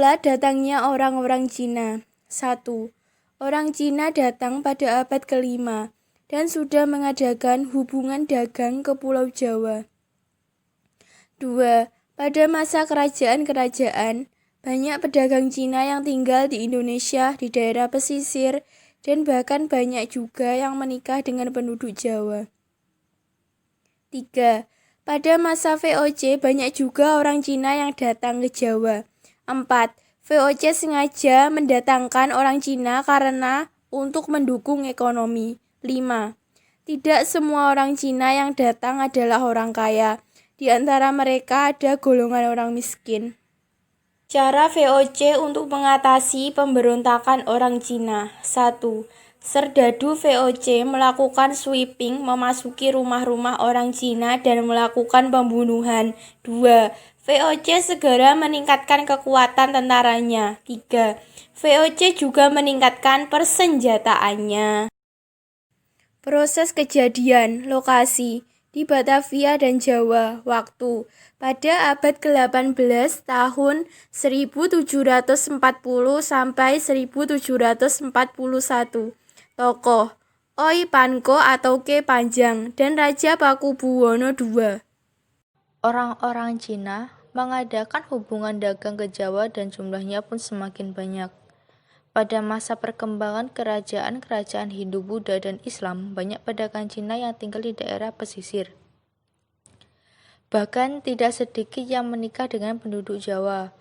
pula datangnya orang-orang Cina. 1. Orang Cina datang pada abad ke-5 dan sudah mengadakan hubungan dagang ke Pulau Jawa. 2. Pada masa kerajaan-kerajaan, banyak pedagang Cina yang tinggal di Indonesia di daerah pesisir dan bahkan banyak juga yang menikah dengan penduduk Jawa. 3. Pada masa VOC banyak juga orang Cina yang datang ke Jawa. 4. VOC sengaja mendatangkan orang Cina karena untuk mendukung ekonomi. 5. Tidak semua orang Cina yang datang adalah orang kaya. Di antara mereka ada golongan orang miskin. Cara VOC untuk mengatasi pemberontakan orang Cina. 1. Serdadu VOC melakukan sweeping memasuki rumah-rumah orang Cina dan melakukan pembunuhan. 2. VOC segera meningkatkan kekuatan tentaranya. 3. VOC juga meningkatkan persenjataannya. Proses kejadian, lokasi, di Batavia dan Jawa. Waktu, pada abad ke-18 tahun 1740 sampai 1741. Tokoh, Oi Panko atau Ke Panjang dan Raja Pakubuwono II. Orang-orang Cina mengadakan hubungan dagang ke Jawa dan jumlahnya pun semakin banyak. Pada masa perkembangan kerajaan-kerajaan Hindu, Buddha, dan Islam, banyak pedagang Cina yang tinggal di daerah pesisir. Bahkan tidak sedikit yang menikah dengan penduduk Jawa.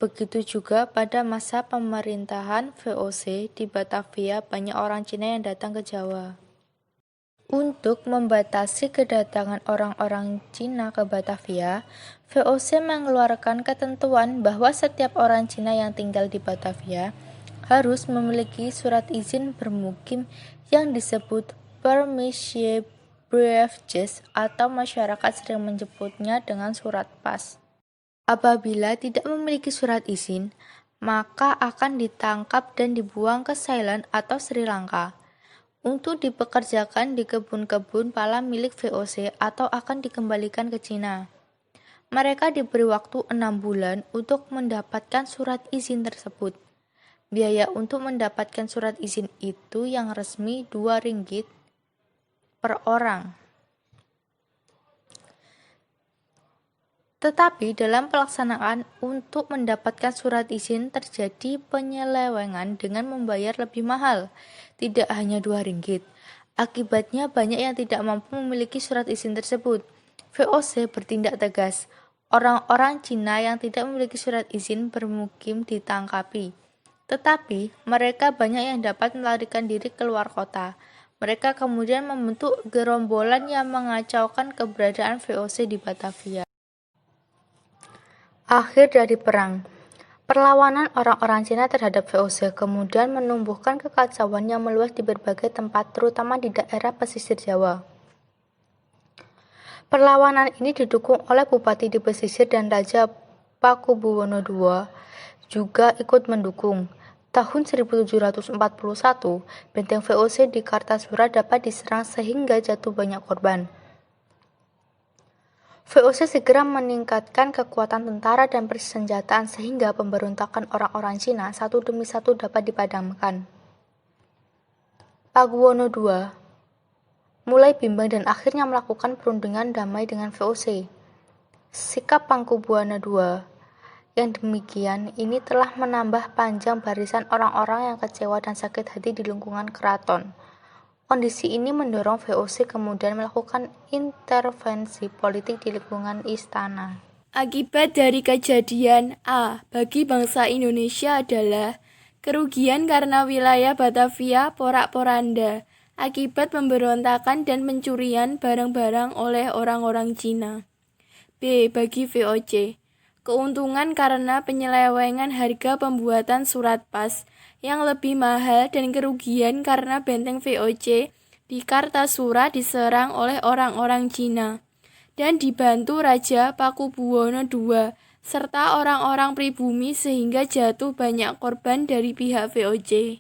Begitu juga pada masa pemerintahan VOC di Batavia, banyak orang Cina yang datang ke Jawa. Untuk membatasi kedatangan orang-orang Cina ke Batavia, VOC mengeluarkan ketentuan bahwa setiap orang Cina yang tinggal di Batavia harus memiliki surat izin bermukim yang disebut permission briefcase atau masyarakat sering menyebutnya dengan surat pas. Apabila tidak memiliki surat izin, maka akan ditangkap dan dibuang ke Ceylon atau Sri Lanka untuk dipekerjakan di kebun-kebun pala milik VOC atau akan dikembalikan ke Cina. Mereka diberi waktu 6 bulan untuk mendapatkan surat izin tersebut. Biaya untuk mendapatkan surat izin itu yang resmi 2 ringgit per orang. Tetapi dalam pelaksanaan untuk mendapatkan surat izin terjadi penyelewengan dengan membayar lebih mahal, tidak hanya 2 ringgit. Akibatnya banyak yang tidak mampu memiliki surat izin tersebut. VOC bertindak tegas. Orang-orang Cina yang tidak memiliki surat izin bermukim ditangkapi. Tetapi mereka banyak yang dapat melarikan diri keluar kota. Mereka kemudian membentuk gerombolan yang mengacaukan keberadaan VOC di Batavia. Akhir dari perang. Perlawanan orang-orang Cina terhadap VOC kemudian menumbuhkan kekacauan yang meluas di berbagai tempat, terutama di daerah pesisir Jawa. Perlawanan ini didukung oleh bupati di pesisir dan Raja Pakubuwono II juga ikut mendukung. Tahun 1741, benteng VOC di Kartasura dapat diserang sehingga jatuh banyak korban. VOC segera meningkatkan kekuatan tentara dan persenjataan sehingga pemberontakan orang-orang Cina satu demi satu dapat dipadamkan. Pakubuwono II mulai bimbang dan akhirnya melakukan perundingan damai dengan VOC. Sikap Pakubuwono II yang demikian ini telah menambah panjang barisan orang-orang yang kecewa dan sakit hati di lingkungan keraton. Kondisi ini mendorong VOC kemudian melakukan intervensi politik di lingkungan istana. Akibat dari kejadian A bagi bangsa Indonesia adalah kerugian karena wilayah Batavia porak-poranda akibat pemberontakan dan pencurian barang-barang oleh orang-orang Cina. B bagi VOC, keuntungan karena penyelewengan harga pembuatan surat pas yang lebih mahal dan kerugian karena benteng VOC di Kartasura diserang oleh orang-orang Cina dan dibantu Raja Pakubuwono II serta orang-orang pribumi sehingga jatuh banyak korban dari pihak VOC.